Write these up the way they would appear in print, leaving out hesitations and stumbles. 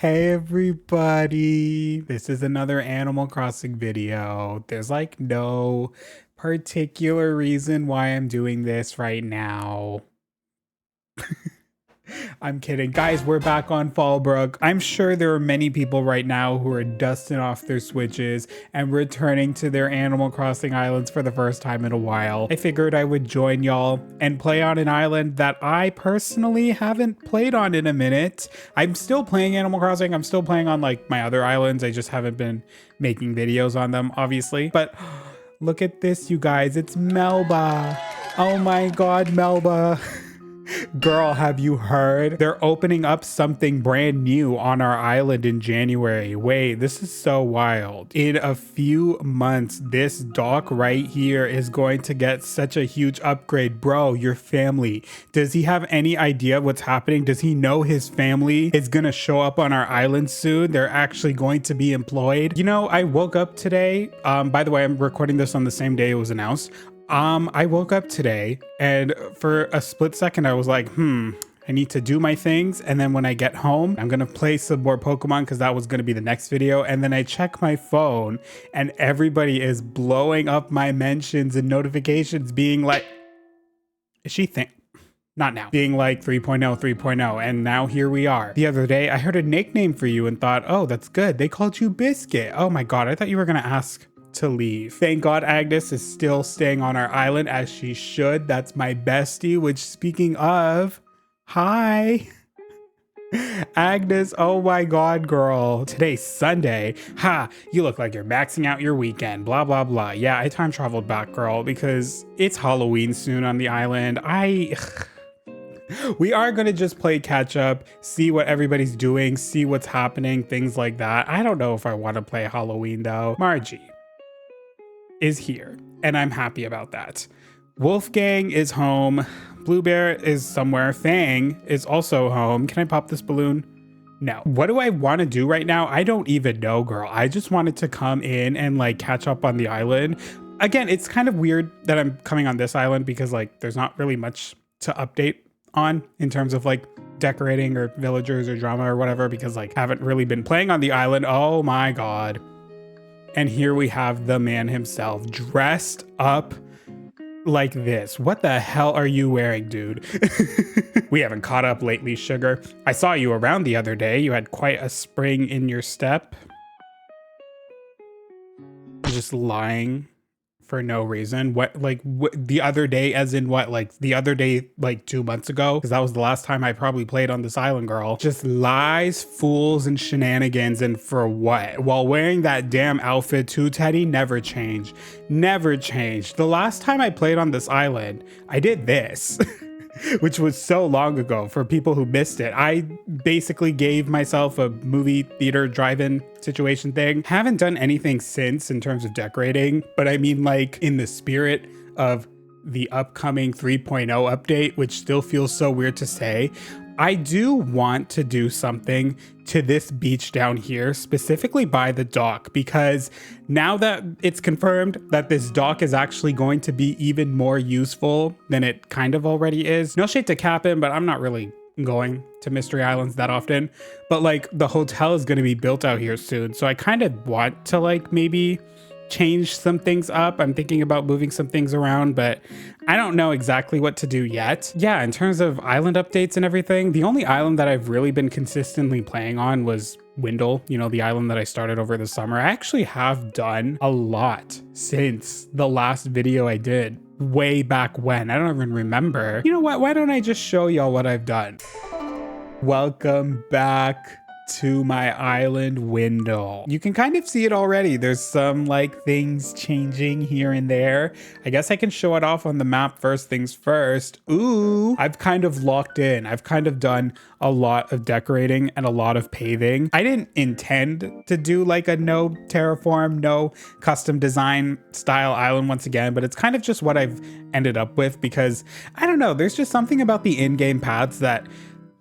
Hey everybody, this is another Animal Crossing video. There's like no particular reason why I'm doing this right now. I'm kidding. Guys, we're back on Fallbrook. I'm sure there are many people right now who are dusting off their Switches and returning to their Animal Crossing islands for the first time in a while. I figured I would join y'all and play on an island that I personally haven't played on in a minute. I'm still playing Animal Crossing. I'm still playing on like my other islands. I just haven't been making videos on them, obviously. But look at this, you guys. It's Melba. Oh my God, Melba. Girl, have you heard? They're opening up something brand new on our island in January. Wait, this is so wild. In a few months, this dock right here is going to get such a huge upgrade. Bro, your family. Does he have any idea what's happening? Does he know his family is gonna show up on our island soon? They're actually going to be employed. You know, I woke up today. By the way, I'm recording this on the same day it was announced. I woke up today and for a split second I was like, I need to do my things. And then when I get home, I'm going to play some more Pokemon because that was going to be the next video. And then I check my phone and everybody is blowing up my mentions and notifications being like, is she not now, being like 3.0, 3.0. And now here we are. The other day I heard a nickname for you and thought, oh, that's good. They called you Biscuit. Oh my God. I thought you were going to ask to leave. Thank God Agnes is still staying on our island as she should. That's my bestie, which speaking of, hi. Agnes, oh my God, girl. Today's Sunday. Ha, you look like you're maxing out your weekend, blah, blah, blah. Yeah, I time traveled back, girl, because it's Halloween soon on the island. We are going to just play catch up, see what everybody's doing, see what's happening, things like that. I don't know if I want to play Halloween though. Margie is here, and I'm happy about that. Wolfgang is home. Blue Bear is somewhere. Fang is also home. Can I pop this balloon? No. What do I want to do right now? I don't even know, girl. I just wanted to come in and like catch up on the island. Again, it's kind of weird that I'm coming on this island because like there's not really much to update on in terms of like decorating or villagers or drama or whatever because like I haven't really been playing on the island. Oh my God. And here we have the man himself dressed up like this. What the hell are you wearing, dude? We haven't caught up lately, sugar. I saw you around the other day. You had quite a spring in your step. Just lying for no reason. What the other day, as in what, like the other day, like 2 months ago? Because that was the last time I probably played on this island, girl. Just lies, fools, and shenanigans, and for what? While wearing that damn outfit too, Teddy. Never changed. Never changed. The last time I played on this island, I did this. Which was so long ago for people who missed it. I basically gave myself a movie theater drive-in situation thing. Haven't done anything since in terms of decorating, but I mean like in the spirit of the upcoming 3.0 update, which still feels so weird to say, I do want to do something to this beach down here, specifically by the dock, because now that it's confirmed that this dock is actually going to be even more useful than it kind of already is. No shade to Cap'n, but I'm not really going to Mystery Islands that often. But like the hotel is going to be built out here soon. So I kind of want to like maybe change some things up. I'm thinking about moving some things around, but I don't know exactly what to do yet. Yeah, in terms of island updates and everything, the only island that I've really been consistently playing on was Windle, you know, the island that I started over the summer. I actually have done a lot since the last video I did way back when. I don't even remember. You know what? Why don't I just show y'all what I've done? Welcome back to my island window. You can kind of see it already. There's some like things changing here and there. I guess I can show it off on the map first things first. Ooh, I've kind of locked in. I've kind of done a lot of decorating and a lot of paving. I didn't intend to do like a no terraform, no custom design style island once again, but it's kind of just what I've ended up with because I don't know, there's just something about the in-game paths that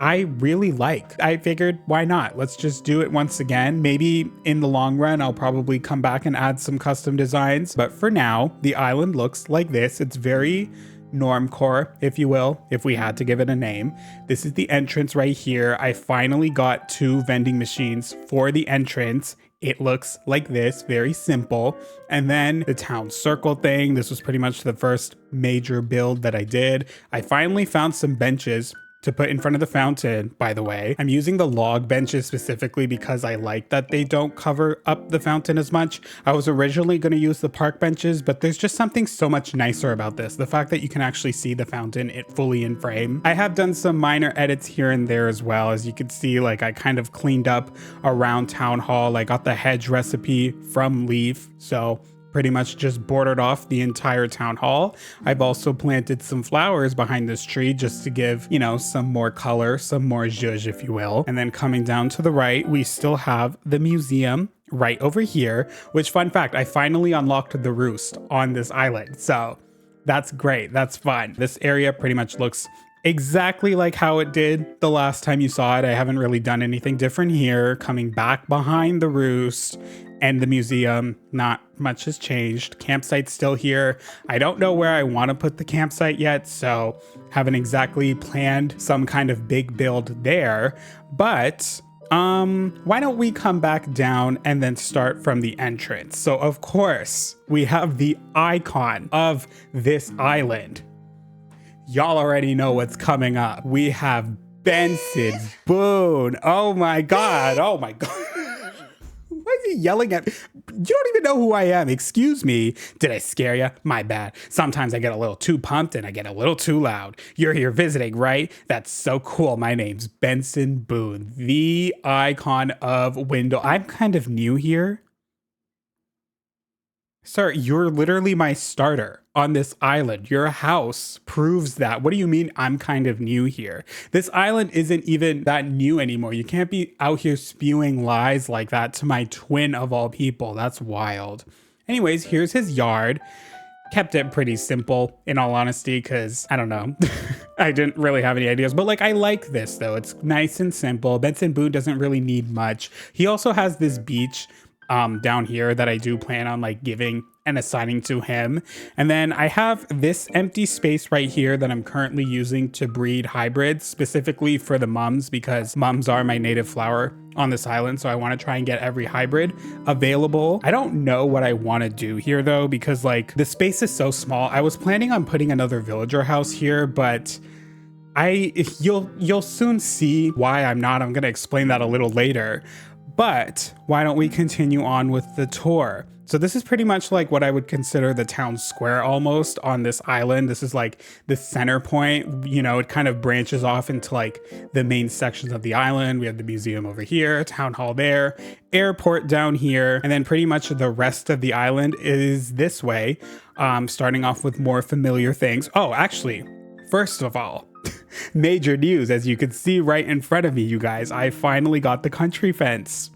I really like. I figured, why not? Let's just do it once again. Maybe in the long run, I'll probably come back and add some custom designs. But for now, the island looks like this. It's very normcore, if you will, if we had to give it a name. This is the entrance right here. I finally got 2 vending machines for the entrance. It looks like this, very simple. And then the town circle thing. This was pretty much the first major build that I did. I finally found some benches to put in front of the fountain, by the way. I'm using the log benches specifically because I like that they don't cover up the fountain as much. I was originally going to use the park benches, but there's just something so much nicer about this. The fact that you can actually see the fountain it fully in frame. I have done some minor edits here and there as well. As you can see, like I kind of cleaned up around town hall. I got the hedge recipe from Leaf, so pretty much just bordered off the entire town hall. I've also planted some flowers behind this tree just to give, you know, some more color, some more zhuzh, if you will. And then coming down to the right, we still have the museum right over here, which, fun fact, I finally unlocked the roost on this island. So that's great. That's fun. This area pretty much looks exactly like how it did the last time you saw it. I haven't really done anything different here. Coming back behind the roost and the museum, not much has changed. Campsite's still here. I don't know where I want to put the campsite yet, so haven't exactly planned some kind of big build there. But why don't we come back down and then start from the entrance? So of course, we have the icon of this island. Y'all already know what's coming up. We have Benson Boone. Oh my God. Oh my God. Why is he yelling at me? You don't even know who I am. Excuse me. Did I scare you? My bad. Sometimes I get a little too pumped and I get a little too loud. You're here visiting, right? That's so cool. My name's Benson Boone, the icon of Wendell. I'm kind of new here. Sir, you're literally my starter on this island. Your house proves that. What do you mean I'm kind of new here? This island isn't even that new anymore. You can't be out here spewing lies like that to my twin of all people. That's wild. Anyways, here's his yard. Kept it pretty simple, in all honesty, because, I don't know, I didn't really have any ideas. But, like, I like this, though. It's nice and simple. Benson Boone doesn't really need much. He also has this beach down here that I do plan on like giving and assigning to him. And then I have this empty space right here that I'm currently using to breed hybrids, specifically for the mums, because mums are my native flower on this island. So I want to try and get every hybrid available. I don't know what I want to do here though, because like the space is so small. I was planning on putting another villager house here, but you'll soon see why I'm not. I'm going to explain that a little later. But why don't we continue on with the tour? So this is pretty much like what I would consider the town square almost on this island. This is like the center point. You know, it kind of branches off into like the main sections of the island. We have the museum over here, town hall there, airport down here, and then pretty much the rest of the island is this way, starting off with more familiar things. Oh, actually, first of all, major news, as you can see right in front of me, you guys, I finally got the country fence.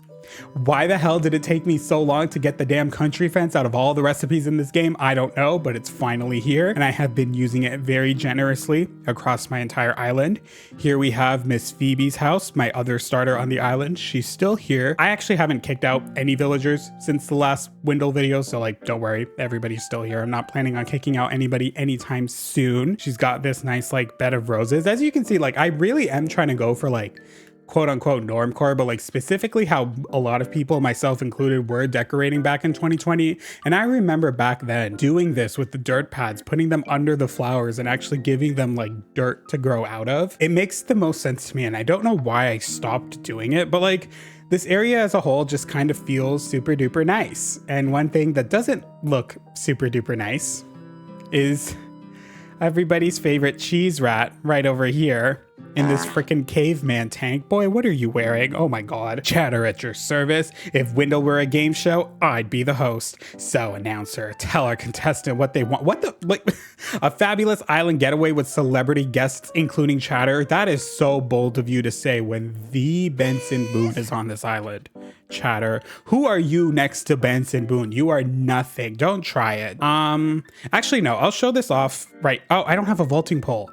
Why the hell did it take me so long to get the damn country fence out of all the recipes in this game? I don't know, but it's finally here, and I have been using it very generously across my entire island. Here we have Miss Phoebe's house, my other starter on the island. She's still here. I actually haven't kicked out any villagers since the last Wendell video, so like, don't worry, everybody's still here. I'm not planning on kicking out anybody anytime soon. She's got this nice like bed of roses. As you can see, like I really am trying to go for like quote unquote normcore, but like specifically how a lot of people, myself included, were decorating back in 2020. And I remember back then doing this with the dirt pads, putting them under the flowers and actually giving them like dirt to grow out of. It makes the most sense to me, and I don't know why I stopped doing it, but like this area as a whole just kind of feels super duper nice. And one thing that doesn't look super duper nice is everybody's favorite cheese rat right over here in this freaking caveman tank. Boy, what are you wearing? Oh my God. Chatter at your service. If Wendell were a game show, I'd be the host. So announcer, tell our contestant what they want. What the, like, a fabulous island getaway with celebrity guests, including Chatter. That is so bold of you to say when the Benson Boone is on this island. Chatter, who are you next to Benson Boone? You are nothing. Don't try it. Actually, no, I'll show this off. Right. Oh, I don't have a vaulting pole.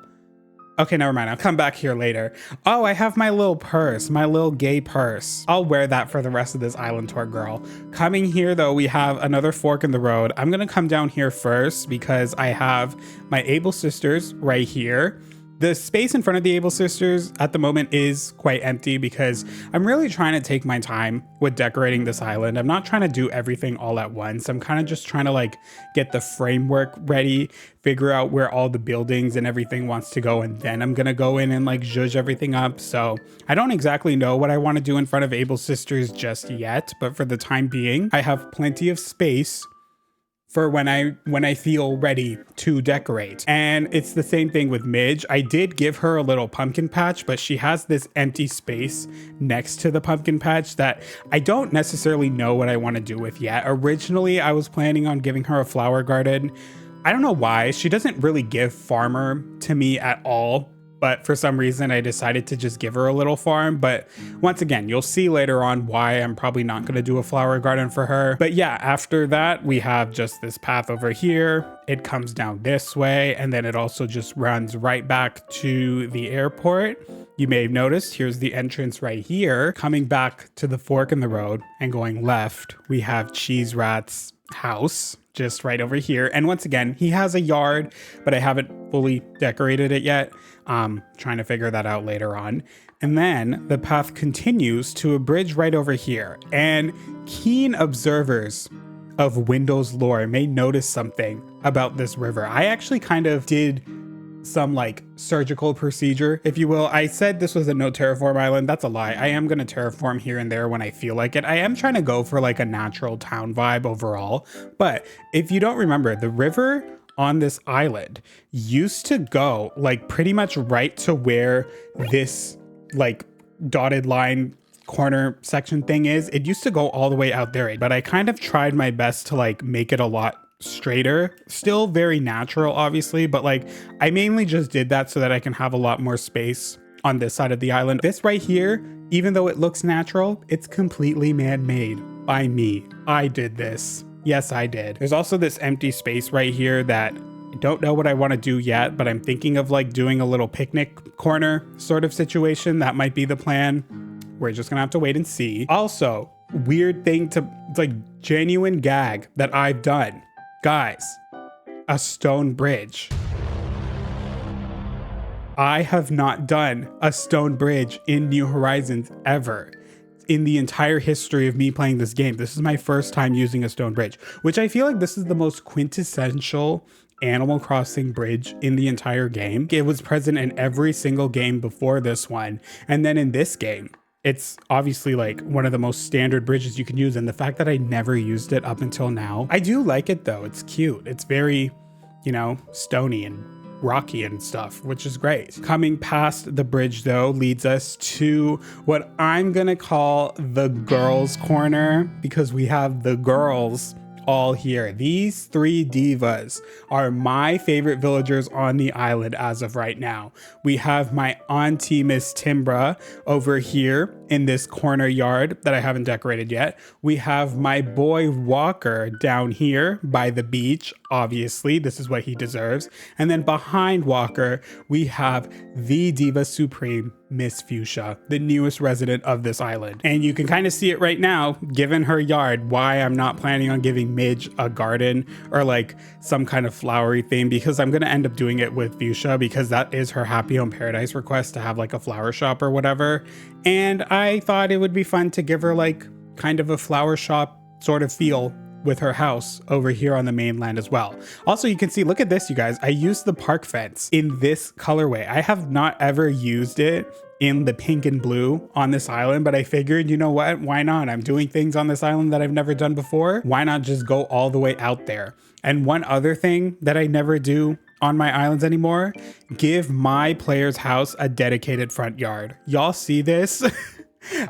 Okay, never mind. I'll come back here later. Oh, I have my little purse, my little gay purse. I'll wear that for the rest of this island tour, girl. Coming here, though, we have another fork in the road. I'm going to come down here first because I have my Able Sisters right here. The space in front of the Able Sisters at the moment is quite empty because I'm really trying to take my time with decorating this island. I'm not trying to do everything all at once. I'm kind of just trying to like get the framework ready, figure out where all the buildings and everything wants to go, and then I'm gonna go in and like zhuzh everything up. So I don't exactly know what I want to do in front of Able Sisters just yet, but for the time being, I have plenty of space for when I feel ready to decorate. And it's the same thing with Midge. I did give her a little pumpkin patch, but she has this empty space next to the pumpkin patch that I don't necessarily know what I want to do with yet. Originally, I was planning on giving her a flower garden. I don't know why. She doesn't really give farmer to me at all, but for some reason I decided to just give her a little farm. But once again, you'll see later on why I'm probably not going to do a flower garden for her. But yeah, after that, we have just this path over here. It comes down this way, and then it also just runs right back to the airport. You may have noticed, here's the entrance right here. Coming back to the fork in the road and going left, we have Cheese Rat's house just right over here. And once again, he has a yard, but I haven't fully decorated it yet. Trying to figure that out later on. And then the path continues to a bridge right over here. And keen observers of Windows lore may notice something about this river. I actually kind of did some like surgical procedure, if you will. I said this was a no terraform island. That's a lie. I am going to terraform here and there when I feel like it. I am trying to go for like a natural town vibe overall. But if you don't remember, the river on this island used to go like pretty much right to where this like dotted line corner section thing is. It used to go all the way out there, but I kind of tried my best to like make it a lot straighter, still very natural obviously, but like I mainly just did that so that I can have a lot more space on this side of the island. This right here, even though it looks natural, it's completely man-made by me. I did this. Yes, I did. There's also this empty space right here that I don't know what I want to do yet, but I'm thinking of like doing a little picnic corner sort of situation. That might be the plan. We're just gonna have to wait and see. Also, weird thing to, it's like genuine gag that I've done. Guys, a stone bridge. I have not done a stone bridge in New Horizons ever. In the entire history of me playing this game, this is my first time using a stone bridge, which I feel like this is the most quintessential Animal Crossing bridge in the entire game. It was present in every single game before this one. And then in this game, it's obviously like one of the most standard bridges you can use. And the fact that I never used it up until now, I do like it though. It's cute. It's very, you know, stony and rocky and stuff, which is great. Coming past the bridge though leads us to what I'm gonna call the girls' corner, because we have the girls all here. These three divas are my favorite villagers on the island as of right now. We have my auntie Miss Timbra over here in this corner yard that I haven't decorated yet. We have my boy Walker down here by the beach. Obviously, this is what he deserves. And then behind Walker, we have the diva supreme, Miss Fuchsia, the newest resident of this island. And you can kind of see it right now, given her yard, why I'm not planning on giving Midge a garden or like some kind of flowery theme, because I'm going to end up doing it with Fuchsia because that is her Happy Home Paradise request, to have like a flower shop or whatever. And I thought it would be fun to give her like kind of a flower shop sort of feel with her house over here on the mainland as well. Also, you can see, look at this, you guys. I used the park fence in this colorway. I have not ever used it in the pink and blue on this island, but I figured, you know what? Why not? I'm doing things on this island that I've never done before. Why not just go all the way out there? And one other thing that I never do on my islands anymore, give my player's house a dedicated front yard. Y'all see this?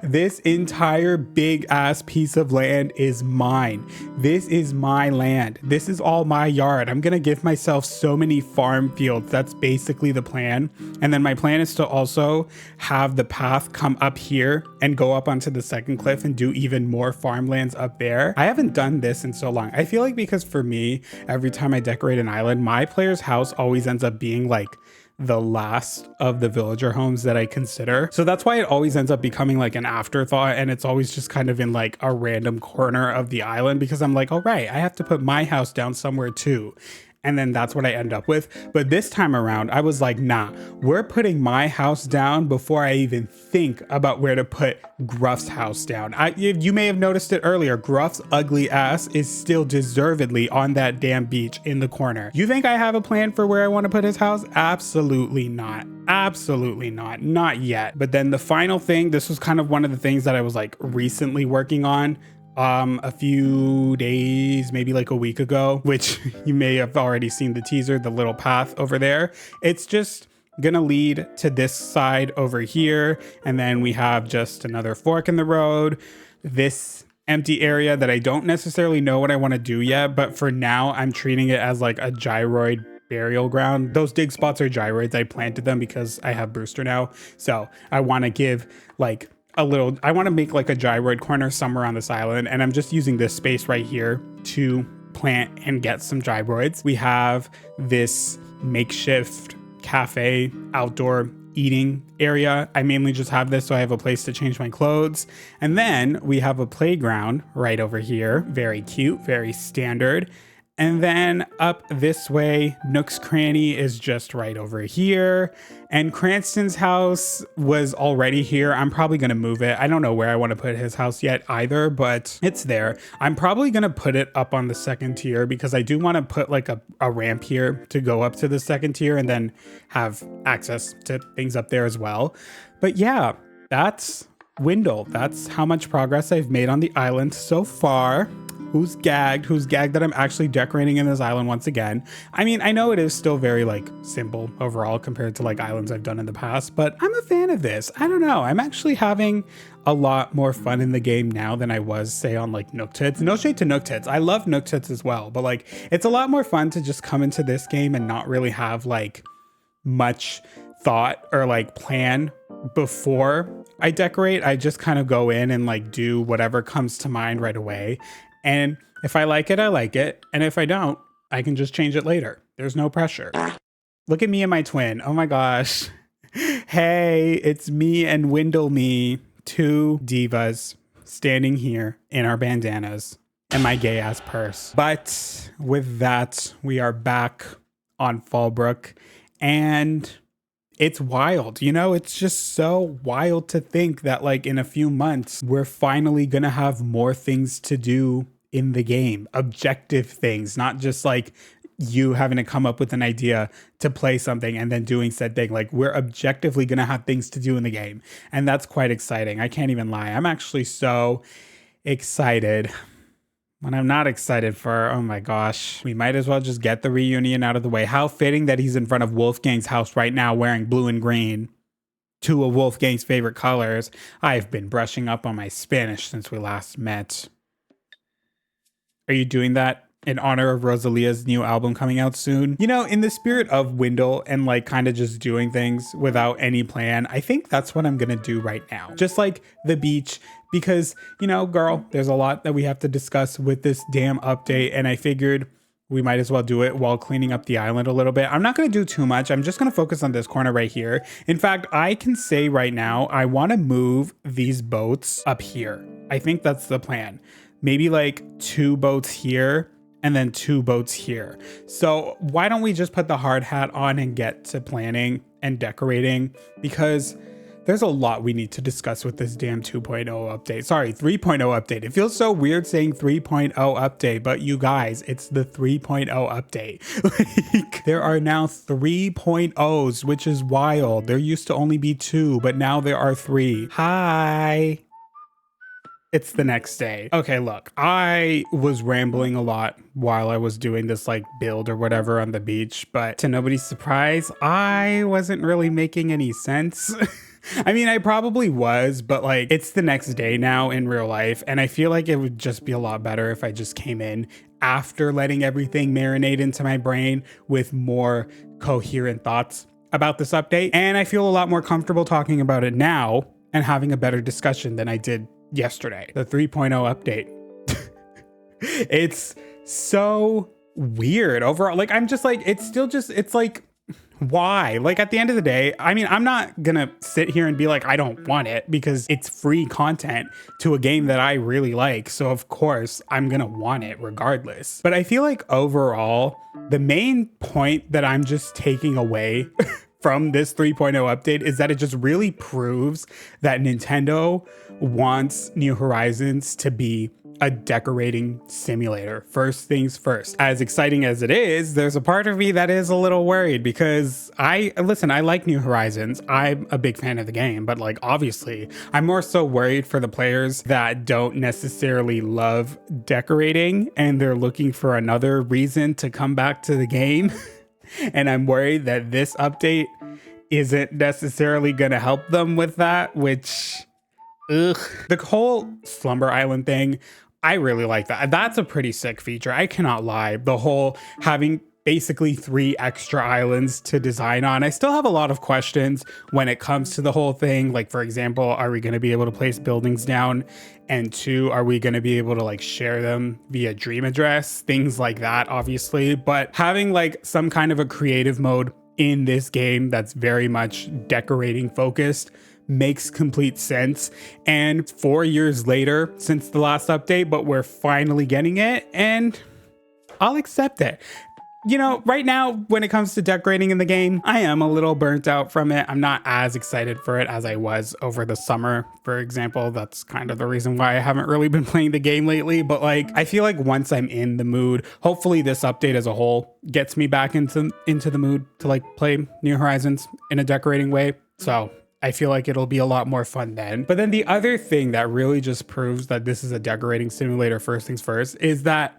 This entire big ass piece of land is mine. This is my land. This is all my yard. I'm gonna give myself so many farm fields. That's basically the plan. And then my plan is to also have the path come up here and go up onto the second cliff and do even more farmlands up there. I haven't done this in so long. I feel like because for me, every time I decorate an island, my player's house always ends up being like the last of the villager homes that I consider. So that's why it always ends up becoming like an afterthought, and it's always just kind of in like a random corner of the island because I'm like, all right, I have to put my house down somewhere too. And then that's what I end up with. But this time around, I was like, nah, we're putting my house down before I even think about where to put Gruff's house down. You may have noticed it earlier. Gruff's ugly ass is still deservedly on that damn beach in the corner. You think I have a plan for where I want to put his house? Absolutely not. Absolutely not. Not yet. But then the final thing, this was kind of one of the things that I was like recently working on. A few days, maybe like a week ago, which you may have already seen the teaser, the little path over there. It's just gonna lead to this side over here. And then we have just another fork in the road, this empty area that I don't necessarily know what I want to do yet. But for now, I'm treating it as like a gyroid burial ground. Those dig spots are gyroids. I planted them because I have Brewster now. So I want to give like I want to make like a gyroid corner somewhere on this island, and I'm just using this space right here to plant and get some gyroids. We have this makeshift cafe outdoor eating area. I mainly just have this so I have a place to change my clothes. And then we have a playground right over here. Very cute, very standard. And then up this way, Nook's Cranny is just right over here. And Cranston's house was already here. I'm probably going to move it. I don't know where I want to put his house yet either, but it's there. I'm probably going to put it up on the second tier because I do want to put like a ramp here to go up to the second tier and then have access to things up there as well. But yeah, that's Windle. That's how much progress I've made on the island so far. Who's gagged that I'm actually decorating in this island once again. I mean, I know it is still very like simple overall compared to like islands I've done in the past, but I'm a fan of this. I don't know. I'm actually having a lot more fun in the game now than I was, say, on like Nook Tits. No shade to Nook Tits. I love Nook Tits as well, but like it's a lot more fun to just come into this game and not really have like much thought or like plan before I decorate. I just kind of go in and like do whatever comes to mind right away. And if I like it, I like it. And if I don't, I can just change it later. There's no pressure. Look at me and my twin. Oh my gosh. Hey, it's me and Windle Me, two divas standing here in our bandanas and my gay ass purse. But with that, we are back on Fallbrook, and it's wild, you know, it's just so wild to think that like in a few months, we're finally gonna have more things to do in the game, objective things, not just like you having to come up with an idea to play something and then doing said thing. Like we're objectively gonna have things to do in the game. And that's quite exciting. I can't even lie. I'm actually so excited. When I'm not excited for, oh my gosh, we might as well just get the reunion out of the way. How fitting that he's in front of Wolfgang's house right now wearing blue and green, two of Wolfgang's favorite colors. I've been brushing up on my Spanish since we last met. Are you doing that in honor of Rosalia's new album coming out soon? You know, in the spirit of Windle and like kind of just doing things without any plan, I think that's what I'm gonna do right now. Just like the beach. Because, you know, girl, there's a lot that we have to discuss with this damn update, and I figured we might as well do it while cleaning up the island a little bit. I'm not going to do too much. I'm just going to focus on this corner right here. In fact, I can say right now, I want to move these boats up here. I think that's the plan. Maybe like 2 boats here and then 2 boats here. So why don't we just put the hard hat on and get to planning and decorating? Because there's a lot we need to discuss with this damn 2.0 update. Sorry, 3.0 update. It feels so weird saying 3.0 update, but you guys, it's the 3.0 update. Like, there are now 3.0s, which is wild. There used to only be 2, but now there are 3. Hi. It's the next day. Okay, look, I was rambling a lot while I was doing this like build or whatever on the beach, but to nobody's surprise, I wasn't really making any sense. I mean, I probably was, but like it's the next day now in real life. And I feel like it would just be a lot better if I just came in after letting everything marinate into my brain with more coherent thoughts about this update. And I feel a lot more comfortable talking about it now and having a better discussion than I did yesterday. The 3.0 update. It's so weird overall. Like, I'm just like, it's still just, it's like why? Like, at the end of the day, I mean, I'm not gonna sit here and be like, I don't want it, because it's free content to a game that I really like. So of course I'm gonna want it regardless. But I feel like overall, the main point that I'm just taking away from this 3.0 update is that it just really proves that Nintendo wants New Horizons to be a decorating simulator. First things first. As exciting as it is, there's a part of me that is a little worried, because I like New Horizons. I'm a big fan of the game, but like, obviously I'm more so worried for the players that don't necessarily love decorating and they're looking for another reason to come back to the game. And I'm worried that this update isn't necessarily going to help them with that, which, ugh. The whole Slumber Island thing, I really like that. That's a pretty sick feature. I cannot lie. The whole having basically 3 extra islands to design on. I still have a lot of questions when it comes to the whole thing. Like, for example, are we going to be able to place buildings down? And 2, are we going to be able to like share them via dream address? Things like that, obviously. But having like some kind of a creative mode in this game that's very much decorating focused makes complete sense. And 4 years later since the last update, but we're finally getting it, and I'll accept it. You know, right now, when it comes to decorating in the game, I am a little burnt out from it. I'm not as excited for it as I was over the summer, for example. That's kind of the reason why I haven't really been playing the game lately. But like, I feel like once I'm in the mood, hopefully this update as a whole gets me back into the mood to like play New Horizons in a decorating way. So I feel like it'll be a lot more fun then. But then the other thing that really just proves that this is a decorating simulator, first things first, is that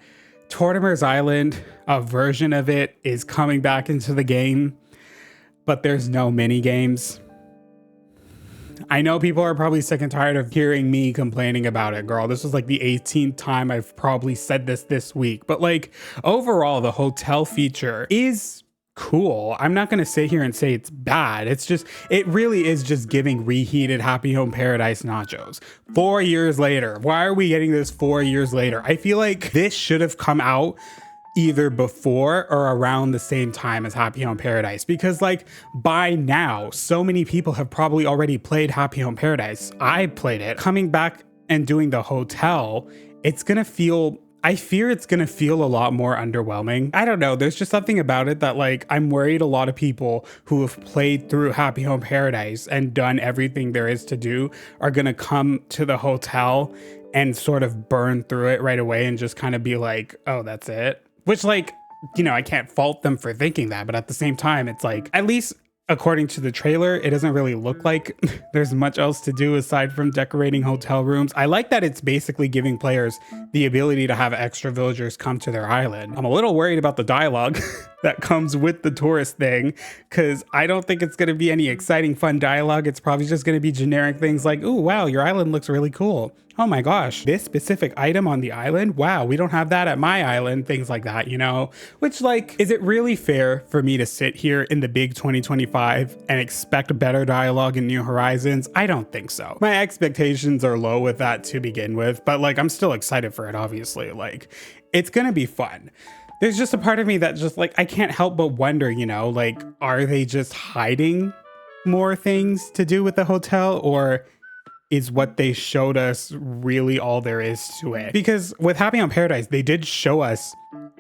Tortimer's Island, a version of it, is coming back into the game, but there's no mini games. I know people are probably sick and tired of hearing me complaining about it, girl. This was like the 18th time I've probably said this week. But like, overall, the hotel feature is cool. I'm not going to sit here and say it's bad. It's just, it really is just giving reheated Happy Home Paradise nachos 4 years later. Why are we getting this 4 years later? I feel like this should have come out either before or around the same time as Happy Home Paradise, because like by now, so many people have probably already played Happy Home Paradise. I played it. Coming back and doing the hotel, it's going to feel, I fear it's going to feel a lot more underwhelming. I don't know. There's just something about it that like, I'm worried a lot of people who have played through Happy Home Paradise and done everything there is to do are going to come to the hotel and sort of burn through it right away and just kind of be like, oh, that's it. Which like, you know, I can't fault them for thinking that, but at the same time, it's like, at least according to the trailer, it doesn't really look like there's much else to do aside from decorating hotel rooms. I like that it's basically giving players the ability to have extra villagers come to their island. I'm a little worried about the dialogue that comes with the tourist thing, because I don't think it's going to be any exciting, fun dialogue. It's probably just going to be generic things like, ooh, wow, your island looks really cool. Oh my gosh, this specific item on the island? Wow, we don't have that at my island. Things like that, you know? Which like, is it really fair for me to sit here in the big 2025 and expect better dialogue in New Horizons? I don't think so. My expectations are low with that to begin with, but like, I'm still excited for it, obviously. Like, it's gonna be fun. There's just a part of me that just like, I can't help but wonder, you know, like, are they just hiding more things to do with the hotel, or is what they showed us really all there is to it? Because with Happy Home Paradise, they did show us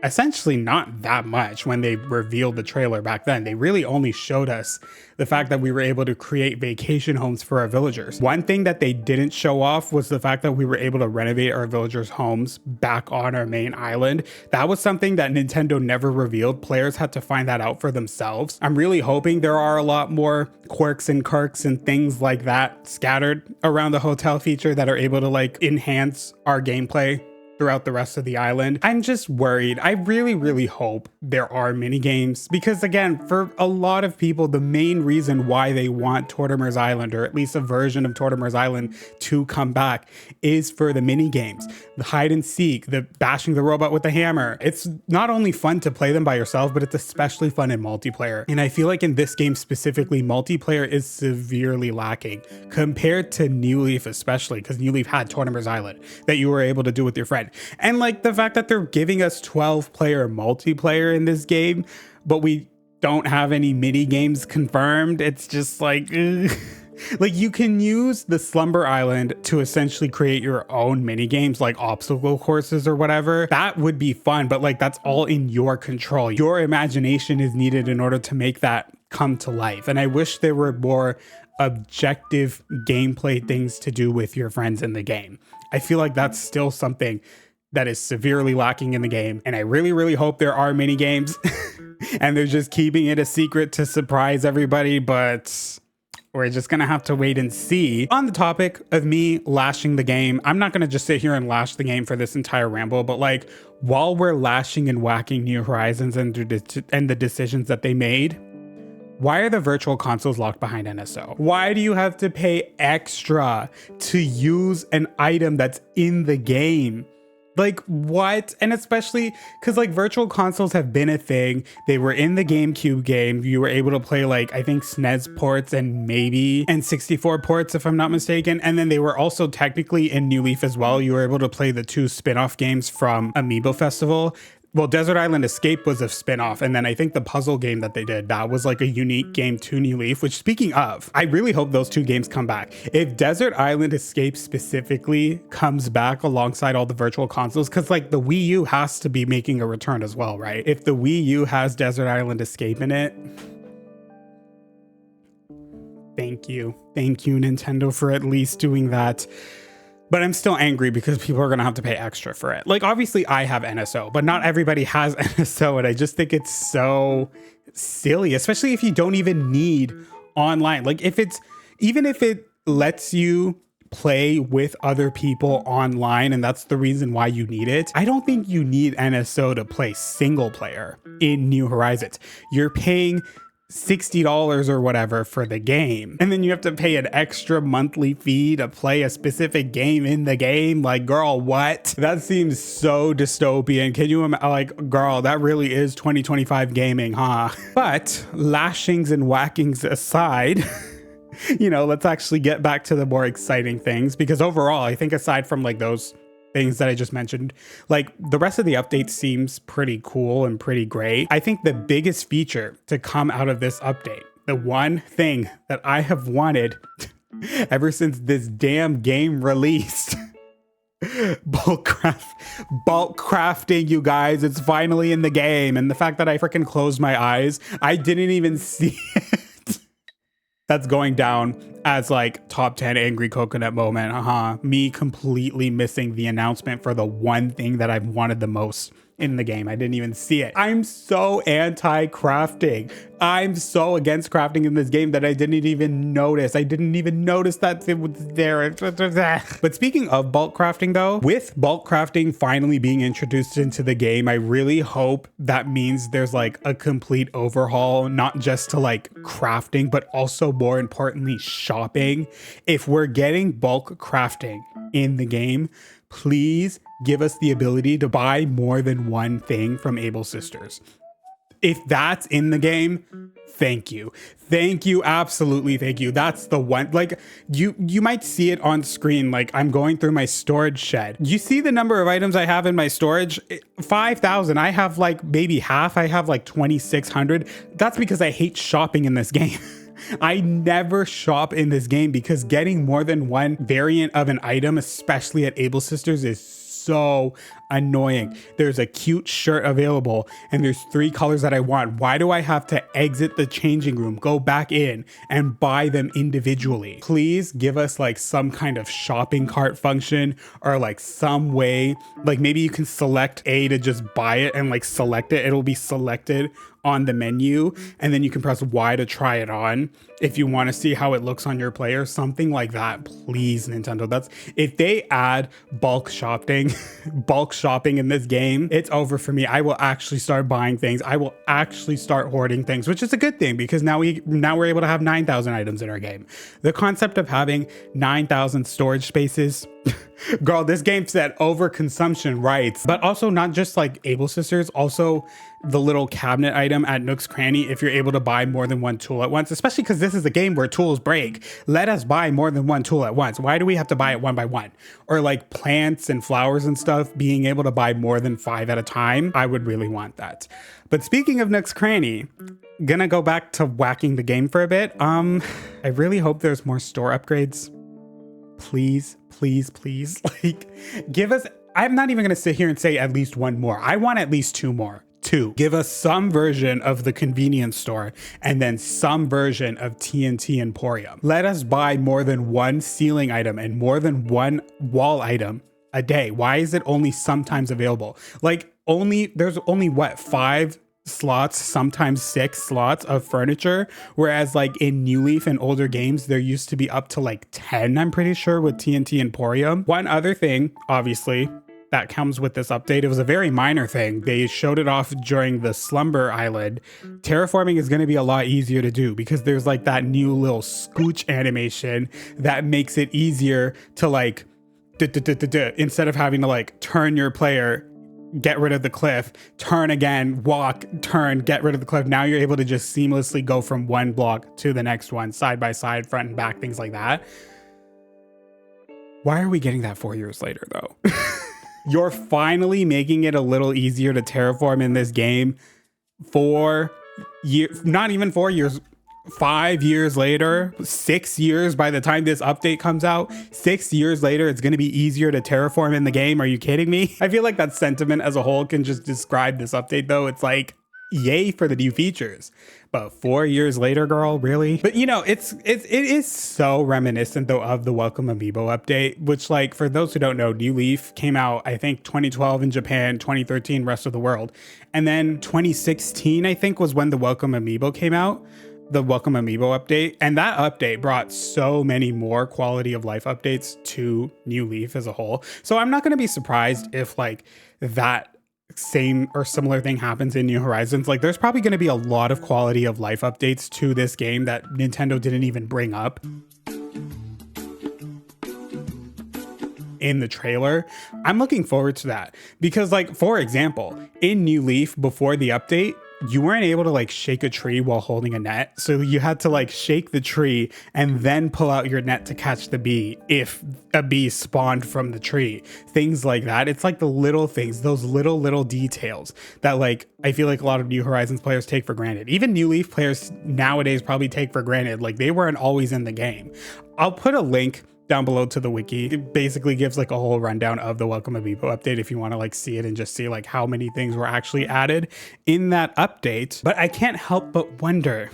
essentially not that much when they revealed the trailer back then. They really only showed us the fact that we were able to create vacation homes for our villagers. One thing that they didn't show off was the fact that we were able to renovate our villagers' homes back on our main island. That was something that Nintendo never revealed. Players had to find that out for themselves. I'm really hoping there are a lot more quirks and kirks and things like that scattered around the hotel feature that are able to like enhance our gameplay throughout the rest of the island. I'm just worried. I really, really hope there are mini games, because again, for a lot of people, the main reason why they want Tortimer's Island, or at least a version of Tortimer's Island, to come back is for the mini games, the hide and seek, the bashing the robot with the hammer. It's not only fun to play them by yourself, but it's especially fun in multiplayer. And I feel like in this game specifically, multiplayer is severely lacking compared to New Leaf, especially because New Leaf had Tortimer's Island that you were able to do with your friend. And like the fact that they're giving us 12-player multiplayer in this game, but we don't have any mini games confirmed. It's just like, ugh. Like you can use the Slumber Island to essentially create your own mini games like obstacle courses or whatever. That would be fun, but like that's all in your control. Your imagination is needed in order to make that come to life. And I wish there were more objective gameplay things to do with your friends in the game. I feel like that's still something that is severely lacking in the game. And I really, really hope there are mini games and they're just keeping it a secret to surprise everybody, but we're just gonna have to wait and see. On the topic of me lashing the game, I'm not gonna just sit here and lash the game for this entire ramble, but like while we're lashing and whacking New Horizons and the decisions that they made, why are the virtual consoles locked behind NSO? Why do you have to pay extra to use an item that's in the game? Like what? And especially because like virtual consoles have been a thing. They were in the GameCube game. You were able to play like, I think SNES ports and maybe N64 ports if I'm not mistaken. And then they were also technically in New Leaf as well. You were able to play the 2 spin-off games from Amiibo Festival. Well, Desert Island Escape was a spin-off, and then I think the puzzle game that they did, that was like a unique game to New Leaf, which speaking of, I really hope those 2 games come back. If Desert Island Escape specifically comes back alongside all the virtual consoles, because like the Wii U has to be making a return as well, right? If the Wii U has Desert Island Escape in it, thank you. Thank you, Nintendo, for at least doing that. But I'm still angry because people are going to have to pay extra for it. Like, obviously I have NSO, but not everybody has NSO. And I just think it's so silly, especially if you don't even need online. Like even if it lets you play with other people online and that's the reason why you need it, I don't think you need NSO to play single player in New Horizons. You're paying $60 or whatever for the game, and then you have to pay an extra monthly fee to play a specific game in the game. Like, girl, what? That seems so dystopian. Can you like, girl, that really is 2025 gaming, huh? But lashings and whackings aside, you know, let's actually get back to the more exciting things, because overall, I think aside from like those things that I just mentioned, like the rest of the update seems pretty cool and pretty great. I think the biggest feature to come out of this update, the one thing that I have wanted ever since this damn game released, bulk crafting, you guys, it's finally in the game. And the fact that I freaking closed my eyes, I didn't even see it. That's going down as like top 10 angry coconut moment. Me completely missing the announcement for the one thing that I've wanted the most in the game. I didn't even see it. I'm so anti-crafting. I'm so against crafting in this game that I didn't even notice. I didn't even notice that it was there. But speaking of bulk crafting though, with bulk crafting finally being introduced into the game, I really hope that means there's like a complete overhaul, not just to like crafting, but also more importantly, shopping. If we're getting bulk crafting in the game, please give us the ability to buy more than one thing from Able Sisters. If that's in the game, thank you. Thank you. Absolutely. Thank you. That's the one. Like you might see it on screen. Like I'm going through my storage shed. You see the number of items I have in my storage? 5,000. I have like maybe half. I have like 2,600. That's because I hate shopping in this game. I never shop in this game because getting more than one variant of an item, especially at Able Sisters, is so annoying. There's a cute shirt available and there's 3 colors that I want. Why do I have to exit the changing room, go back in and buy them individually? Please give us like some kind of shopping cart function or like some way, like maybe you can select A to just buy it and like select it. It'll be selected on the menu and then you can press Y to try it on if you want to see how it looks on your player, something like that. Please, Nintendo. That's if they add bulk shopping in this game, it's over for me. I will actually start buying things. I will actually start hoarding things, which is a good thing because now we're able to have 9,000 items in our game. The concept of having 9,000 storage spaces, girl, this game said overconsumption rights, but also not just like Able Sisters, also the little cabinet item at Nook's Cranny if you're able to buy more than one tool at once, especially because this is a game where tools break. Let us buy more than one tool at once. Why do we have to buy it one by one? Or like plants and flowers and stuff, being able to buy more than 5 at a time. I would really want that. But speaking of Nook's Cranny, gonna go back to whacking the game for a bit. I really hope there's more store upgrades. Please, please, please. Like, give us, I'm not even gonna sit here and say at least one more. I want at least 2 more. 2. Give us some version of the convenience store and then some version of TNT Emporium. Let us buy more than one ceiling item and more than one wall item a day. Why is it only sometimes available? Like there's only what, 5 slots, sometimes 6 slots of furniture, whereas like in New Leaf and older games there used to be up to like 10, I'm pretty sure, with TNT Emporium. One other thing, obviously, that comes with this update, it was a very minor thing. They showed it off during the Slumber Island. Terraforming is going to be a lot easier to do because there's like that new little scooch animation that makes it easier to like instead of having to like turn your player, get rid of the cliff, turn again, walk, turn, get rid of the cliff. Now you're able to just seamlessly go from one block to the next one, side by side, front and back, things like that. Why are we getting that 4 years later though? You're finally making it a little easier to terraform in this game 4 years, not even 4 years, 5 years later, 6 years by the time this update comes out. 6 years later, it's going to be easier to terraform in the game. Are you kidding me? I feel like that sentiment as a whole can just describe this update though. It's like, yay for the new features. But 4 years later, girl, really? But you know, it is so reminiscent though of the Welcome Amiibo update, which, like, for those who don't know, New Leaf came out, I think 2012 in Japan, 2013 rest of the world. And then 2016, I think, was when the Welcome Amiibo came out, the Welcome Amiibo update. And that update brought so many more quality of life updates to New Leaf as a whole. So I'm not going to be surprised if like that same or similar thing happens in New Horizons. Like, there's probably going to be a lot of quality of life updates to this game that Nintendo didn't even bring up in the trailer. I'm looking forward to that because, like, for example, in New Leaf before the update, you weren't able to like shake a tree while holding a net. So you had to like shake the tree and then pull out your net to catch the bee if a bee spawned from the tree. Things like that. It's like the little things, those little details that, like, I feel like a lot of New Horizons players take for granted. Even New Leaf players nowadays probably take for granted. Like, they weren't always in the game. I'll put a link down below to the wiki. It basically gives like a whole rundown of the Welcome Amiibo update if you want to like see it and just see like how many things were actually added in that update. But I can't help but wonder,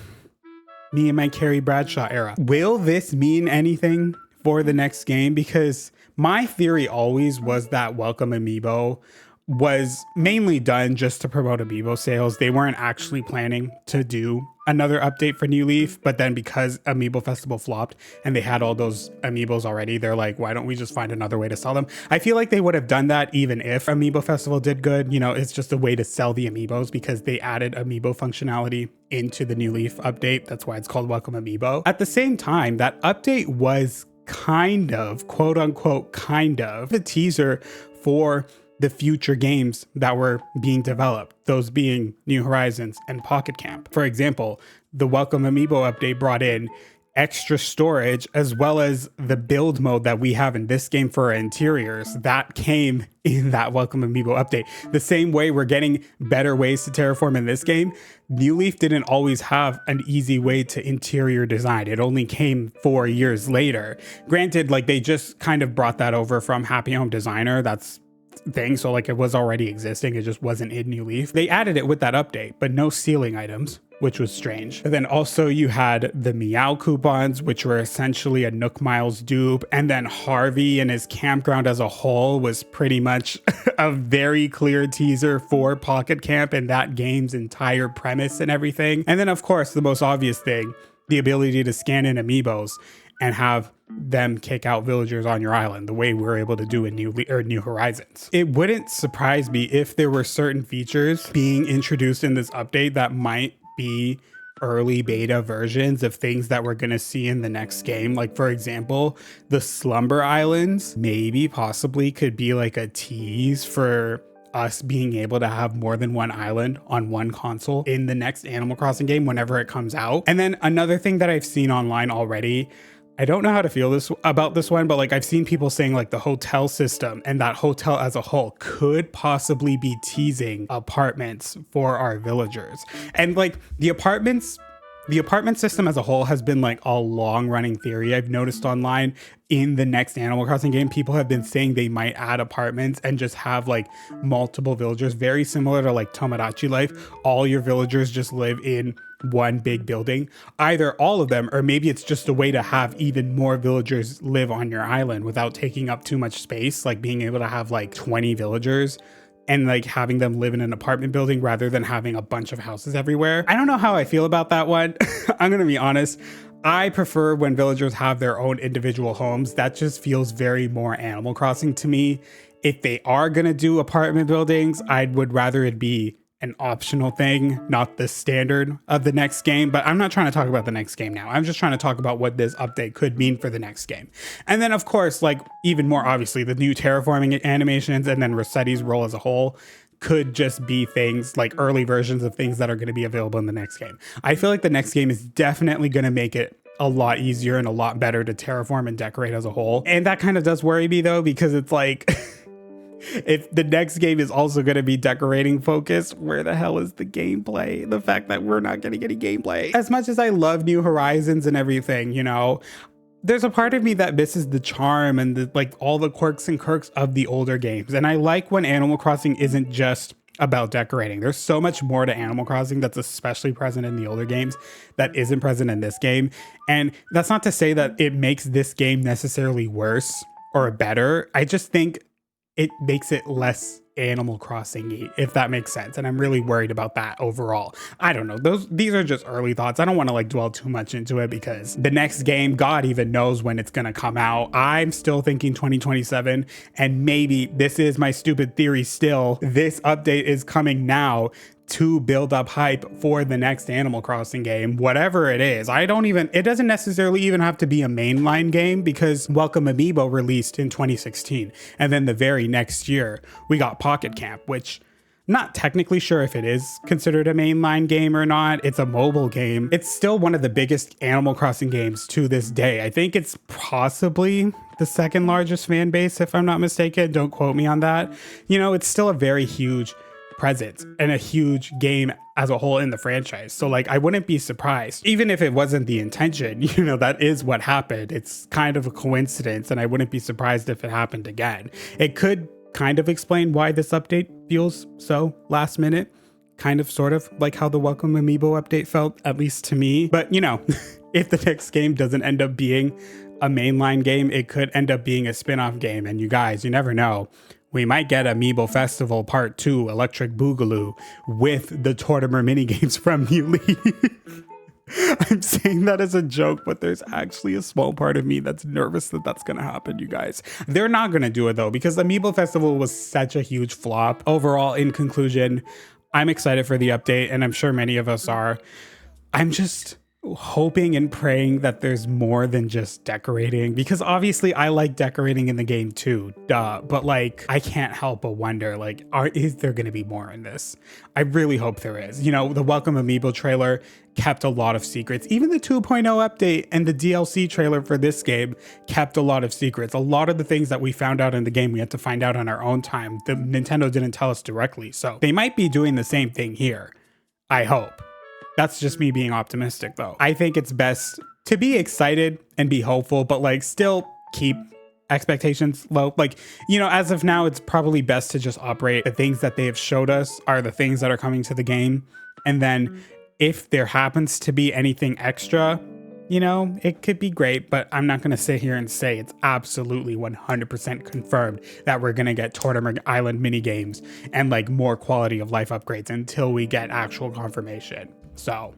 me and my Carrie Bradshaw era, will this mean anything for the next game? Because my theory always was that Welcome Amiibo was mainly done just to promote Amiibo sales. They weren't actually planning to do another update for New Leaf, but then because Amiibo Festival flopped and they had all those Amiibos already, they're like, why don't we just find another way to sell them? I feel like they would have done that even if Amiibo Festival did good. You know, it's just a way to sell the Amiibos because they added Amiibo functionality into the New Leaf update. That's why it's called Welcome Amiibo. At the same time, that update was kind of, quote unquote, kind of a teaser for the future games that were being developed, those being New Horizons and Pocket Camp. For example, the Welcome Amiibo update brought in extra storage as well as the build mode that we have in this game for our interiors that came in that Welcome Amiibo update. The same way we're getting better ways to terraform in this game, New Leaf didn't always have an easy way to interior design. It only came 4 years later. Granted, like, they just kind of brought that over from Happy Home Designer. That's thing, so like it was already existing, it just wasn't in New Leaf. They added it with that update, but no ceiling items, which was strange. And then also you had the Meow coupons, which were essentially a Nook Miles dupe, and then Harvey and his campground as a whole was pretty much a very clear teaser for Pocket Camp and that game's entire premise and everything. And then of course the most obvious thing, the ability to scan in amiibos and have them kick out villagers on your island the way we're able to do in New Horizons. It wouldn't surprise me if there were certain features being introduced in this update that might be early beta versions of things that we're going to see in the next game. Like, for example, the Slumber Islands maybe possibly could be like a tease for us being able to have more than one island on one console in the next Animal Crossing game whenever it comes out. And then another thing that I've seen online already, I don't know how to feel about this one, but like I've seen people saying like the hotel system and that hotel as a whole could possibly be teasing apartments for our villagers. And like the apartment system as a whole has been like a long running theory I've noticed online. In the next Animal Crossing game, people have been saying they might add apartments and just have like multiple villagers, very similar to like Tomodachi Life. All your villagers just live in one big building, either all of them, or maybe it's just a way to have even more villagers live on your island without taking up too much space, like being able to have like 20 villagers and like having them live in an apartment building rather than having a bunch of houses everywhere. I don't know how I feel about that one. I'm gonna be honest. I prefer when villagers have their own individual homes. That just feels very more Animal Crossing to me. If they are gonna do apartment buildings, I would rather it be an optional thing, not the standard of the next game. But I'm not trying to talk about the next game now. I'm just trying to talk about what this update could mean for the next game. And then of course, like even more obviously, the new terraforming animations and then Rossetti's role as a whole could just be things like early versions of things that are going to be available in the next game. I feel like the next game is definitely going to make it a lot easier and a lot better to terraform and decorate as a whole. And that kind of does worry me though, because it's like, if the next game is also going to be decorating focused, where the hell is the gameplay? The fact that we're not getting any gameplay. As much as I love New Horizons and everything, you know, there's a part of me that misses the charm and the, like all the quirks and kirks of the older games. And I like when Animal Crossing isn't just about decorating. There's so much more to Animal Crossing that's especially present in the older games that isn't present in this game. And that's not to say that it makes this game necessarily worse or better. I just think it makes it less Animal Crossing-y, if that makes sense. And I'm really worried about that overall. I don't know. These are just early thoughts. I don't want to like dwell too much into it because the next game, God even knows when it's going to come out. I'm still thinking 2027, and maybe this is my stupid theory still. This update is coming now to build up hype for the next Animal Crossing game, whatever it is. It doesn't necessarily even have to be a mainline game, because Welcome Amiibo released in 2016. And then the very next year, we got Pocket Camp, which I'm not technically sure if it is considered a mainline game or not. It's a mobile game. It's still one of the biggest Animal Crossing games to this day. I think it's possibly the second largest fan base, if I'm not mistaken. Don't quote me on that. You know, it's still a very huge presence and a huge game as a whole in the franchise. So like, I wouldn't be surprised, even if it wasn't the intention, you know, that is what happened. It's kind of a coincidence, and I wouldn't be surprised if it happened again. It could kind of explain why this update feels so last minute, kind of sort of like how the Welcome Amiibo update felt, at least to me. But you know, if the next game doesn't end up being a mainline game, it could end up being a spin-off game. And you guys, you never know. We might get Amiibo Festival Part 2 Electric Boogaloo with the Tortimer minigames from Muley. I'm saying that as a joke, but there's actually a small part of me that's nervous that that's going to happen, you guys. They're not going to do it though, because Amiibo Festival was such a huge flop. Overall, in conclusion, I'm excited for the update, and I'm sure many of us are. I'm just hoping and praying that there's more than just decorating, because obviously I like decorating in the game too, but like I can't help but wonder, like, is there going to be more in this? I really hope there is. You know, the Welcome Amiibo trailer kept a lot of secrets. Even the 2.0 update and the DLC trailer for this game kept a lot of secrets. A lot of the things that we found out in the game, we had to find out on our own time. The Nintendo didn't tell us directly, so they might be doing the same thing here. I hope. That's just me being optimistic though. I think it's best to be excited and be hopeful, but like still keep expectations low. Like, you know, as of now, it's probably best to just operate. The things that they have showed us are the things that are coming to the game. And then if there happens to be anything extra, you know, it could be great, but I'm not going to sit here and say it's absolutely 100% confirmed that we're going to get Tortimer Island mini games and like more quality of life upgrades until we get actual confirmation. So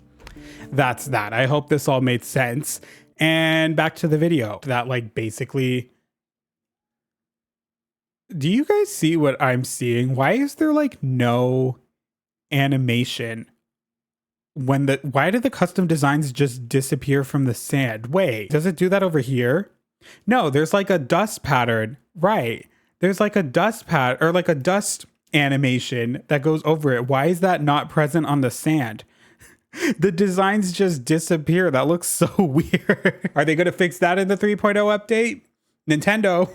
that's that. I hope this all made sense. And back to the video. That like basically, do you guys see what I'm seeing? Why is there like no animation? Why did the custom designs just disappear from the sand? Wait, does it do that over here? No, there's like a dust pattern, right? There's like a dust pattern, or like a dust animation that goes over it. Why is that not present on the sand? The designs just disappear. That looks so weird. Are they going to fix that in the 3.0 update? Nintendo,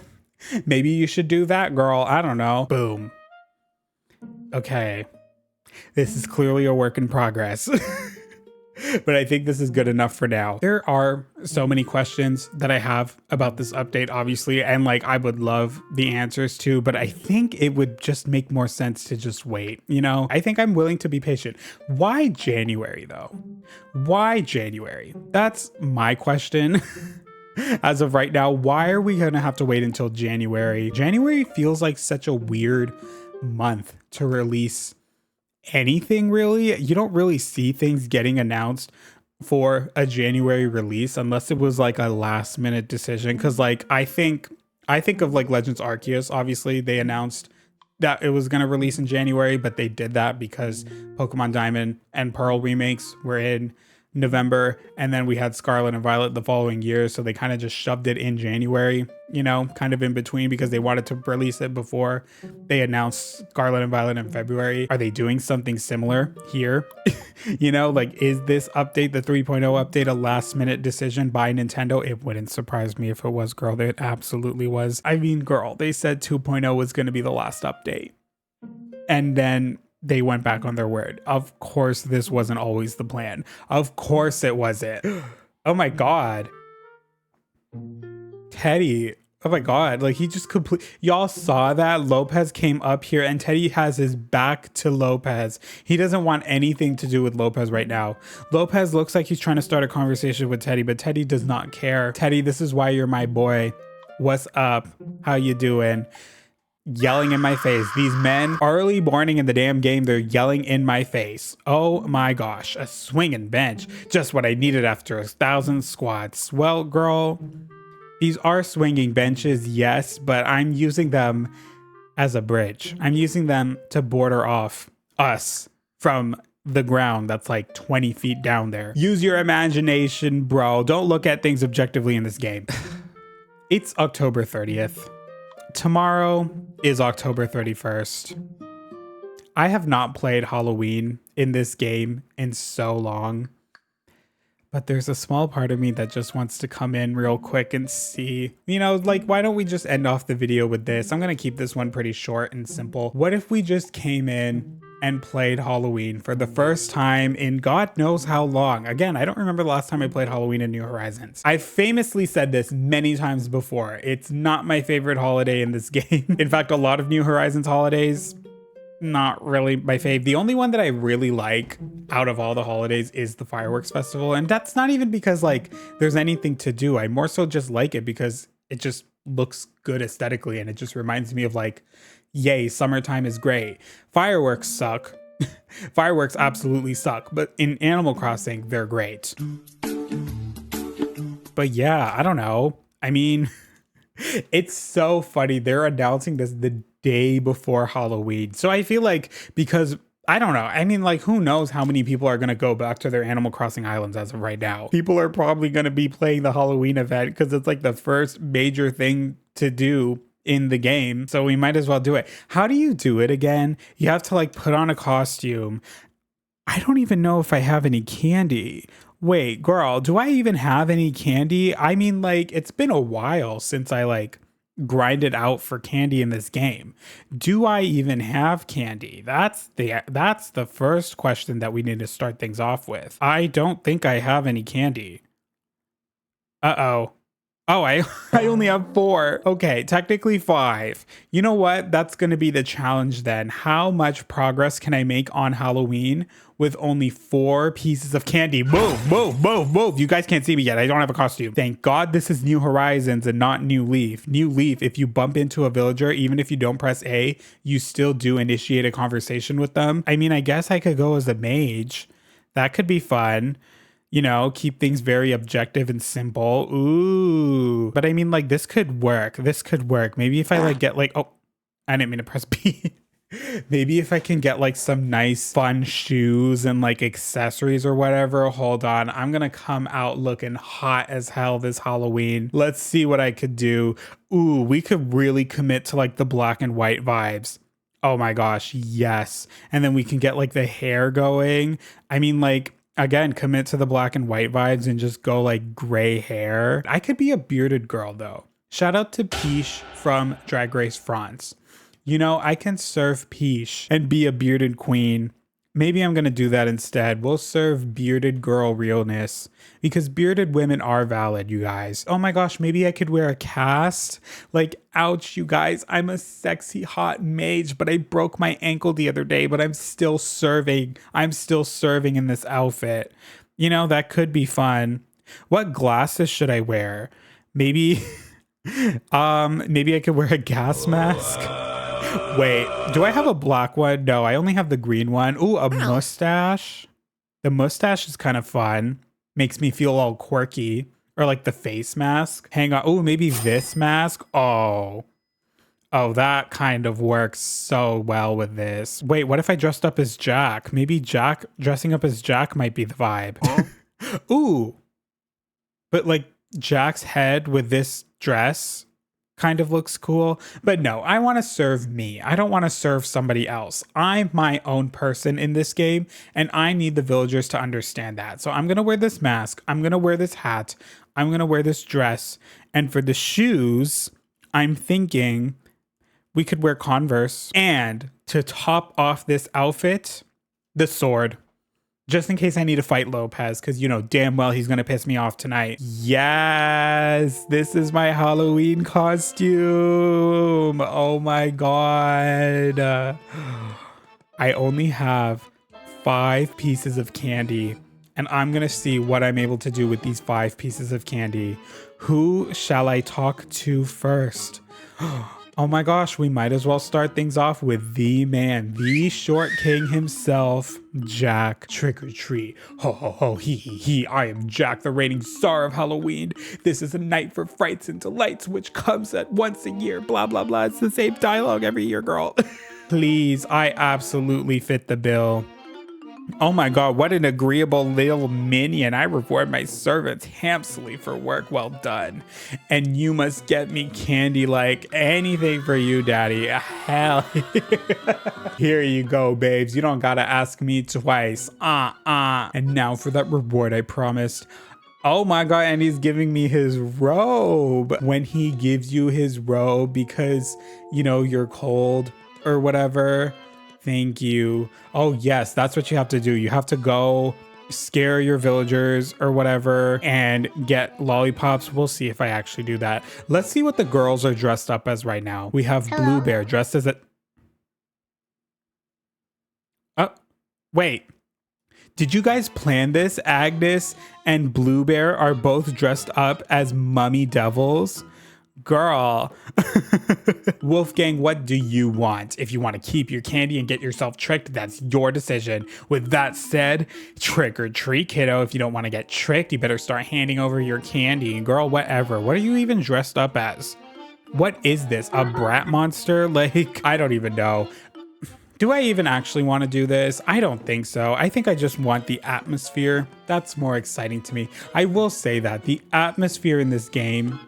maybe you should do that, girl. I don't know. Boom. Okay. This is clearly a work in progress. But I think this is good enough for now. There are so many questions that I have about this update, obviously, and like I would love the answers to, but I think it would just make more sense to just wait, you know? I think I'm willing to be patient. Why January though? Why January? That's my question. As of right now, why are we gonna have to wait until January? January feels like such a weird month to release anything, really. You don't really see things getting announced for a January release unless it was like a last minute decision. Cause like I think of like Legends Arceus. Obviously they announced that it was going to release in January, but they did that because Pokemon Diamond and Pearl remakes were in November, and then we had Scarlet and Violet the following year, so they kind of just shoved it in January, you know, kind of in between, because they wanted to release it before they announced Scarlet and Violet in February. Are they doing something similar here? You know, like, is this update, the 3.0 update, a last minute decision by Nintendo? It wouldn't surprise me if it was, girl. It absolutely was. I mean, girl, they said 2.0 was going to be the last update, and then they went back on their word. Of course, this wasn't always the plan. Of course it wasn't. Oh my God. Teddy. Oh my God. Like, he just y'all saw that? Lopez came up here and Teddy has his back to Lopez. He doesn't want anything to do with Lopez right now. Lopez looks like he's trying to start a conversation with Teddy, but Teddy does not care. Teddy, this is why you're my boy. What's up? How you doing? Yelling in my face. These men, early morning in the damn game, they're yelling in my face. Oh my gosh, a swinging bench. Just what I needed after 1,000 squats. Well, girl, these are swinging benches, yes, but I'm using them as a bridge. I'm using them to border off us from the ground that's like 20 feet down there. Use your imagination, bro. Don't look at things objectively in this game. It's October 30th. Tomorrow is October 31st. I have not played Halloween in this game in so long, but there's a small part of me that just wants to come in real quick and see, you know, like, why don't we just end off the video with this? I'm going to keep this one pretty short and simple. What if we just came in and played Halloween for the first time in God knows how long? Again, I don't remember the last time I played Halloween in New Horizons. I've famously said this many times before. It's not my favorite holiday in this game. In fact, a lot of New Horizons holidays, not really my fave. The only one that I really like out of all the holidays is the fireworks festival. And that's not even because like there's anything to do. I more so just like it because it just looks good aesthetically. And it just reminds me of like, yay, summertime is great. Fireworks suck. Fireworks absolutely suck. But in Animal Crossing, they're great. But yeah, I don't know. I mean, it's so funny. They're announcing this the day before Halloween. So I feel like, because I don't know. I mean, like, who knows how many people are going to go back to their Animal Crossing islands as of right now. People are probably going to be playing the Halloween event because it's like the first major thing to do in the game. So we might as well do it. How do you do it again? You have to like put on a costume. I don't even know if I have any candy. Wait, girl, do I even have any candy? I mean, like, it's been a while since I like grinded out for candy in this game. Do I even have candy? That's the first question that we need to start things off with. I don't think I have any candy. Uh-oh. Oh, I only have 4. Okay, technically 5. You know what? That's going to be the challenge then. How much progress can I make on Halloween with only 4 pieces of candy? Move, move, move, move. You guys can't see me yet. I don't have a costume. Thank God this is New Horizons and not New Leaf. New Leaf, if you bump into a villager, even if you don't press A, you still do initiate a conversation with them. I mean, I guess I could go as a mage. That could be fun. You know, keep things very objective and simple. Ooh. But I mean, like, this could work. This could work. Maybe if I, like, get, like... Oh, I didn't mean to press B. Maybe if I can get, like, some nice, fun shoes and, like, accessories or whatever. Hold on. I'm gonna come out looking hot as hell this Halloween. Let's see what I could do. Ooh, we could really commit to, like, the black and white vibes. Oh my gosh, yes. And then we can get like the hair going. I mean, like, again, commit to the black and white vibes and just go like gray hair. I could be a bearded girl though. Shout out to Peach from Drag Race France. You know, I can serve Peach and be a bearded queen. Maybe I'm going to do that instead. We'll serve bearded girl realness because bearded women are valid, you guys. Oh my gosh, maybe I could wear a cast. Like, ouch, you guys. I'm a sexy hot mage, but I broke my ankle the other day, but I'm still serving. I'm still serving in this outfit. You know, that could be fun. What glasses should I wear? Maybe, maybe I could wear a gas mask. Wait, do I have a black one? No, I only have the green one. Ooh, a mustache. The mustache is kind of fun. Makes me feel all quirky. Or like the face mask. Hang on. Ooh, maybe this mask. Oh, that kind of works so well with this. Wait, what if I dressed up as Jack? Maybe Jack, dressing up as Jack might be the vibe. Ooh, but like Jack's head with this dress kind of looks cool. But no, I want to serve me. I don't want to serve somebody else. I'm my own person in this game, and I need the villagers to understand that. So I'm going to wear this mask. I'm going to wear this hat. I'm going to wear this dress. And for the shoes, I'm thinking we could wear Converse. And to top off this outfit, the sword. Just in case I need to fight Lopez, because you know damn well he's going to piss me off tonight. Yes, this is my Halloween costume. Oh my God. I only have 5 pieces of candy, and I'm going to see what I'm able to do with these 5 pieces of candy. Who shall I talk to first? Oh my gosh, we might as well start things off with the man, the short king himself, Jack. Trick or treat. Ho ho ho, hee hee hee. I am Jack, the reigning star of Halloween. This is a night for frights and delights, which comes at once a year. Blah, blah, blah. It's the same dialogue every year, girl. Please, I absolutely fit the bill. Oh my God, what an agreeable little minion. I reward my servants handsomely for work well done. And you must get me candy like anything for you, daddy. Hell yeah. Here you go, babes. You don't gotta ask me twice. And now for that reward I promised. Oh my God, and he's giving me his robe. When he gives you his robe because, you know, you're cold or whatever. Thank you. Oh yes, that's what you have to do. You have to go scare your villagers or whatever and get lollipops. We'll see if I actually do that. Let's see what the girls are dressed up as right now. We have Blue Bear dressed as a... Oh, wait. Did you guys plan this? Agnes and Blue Bear are both dressed up as mummy devils. Girl. Wolfgang, what do you want? If you want to keep your candy and get yourself tricked, that's your decision. With that said, trick or treat, kiddo. If you don't want to get tricked, you better start handing over your candy. Girl, whatever. What are you even dressed up as? What is this? A brat monster? Like, I don't even know. Do I even actually want to do this? I don't think so. I think I just want the atmosphere. That's more exciting to me. I will say that the atmosphere in this game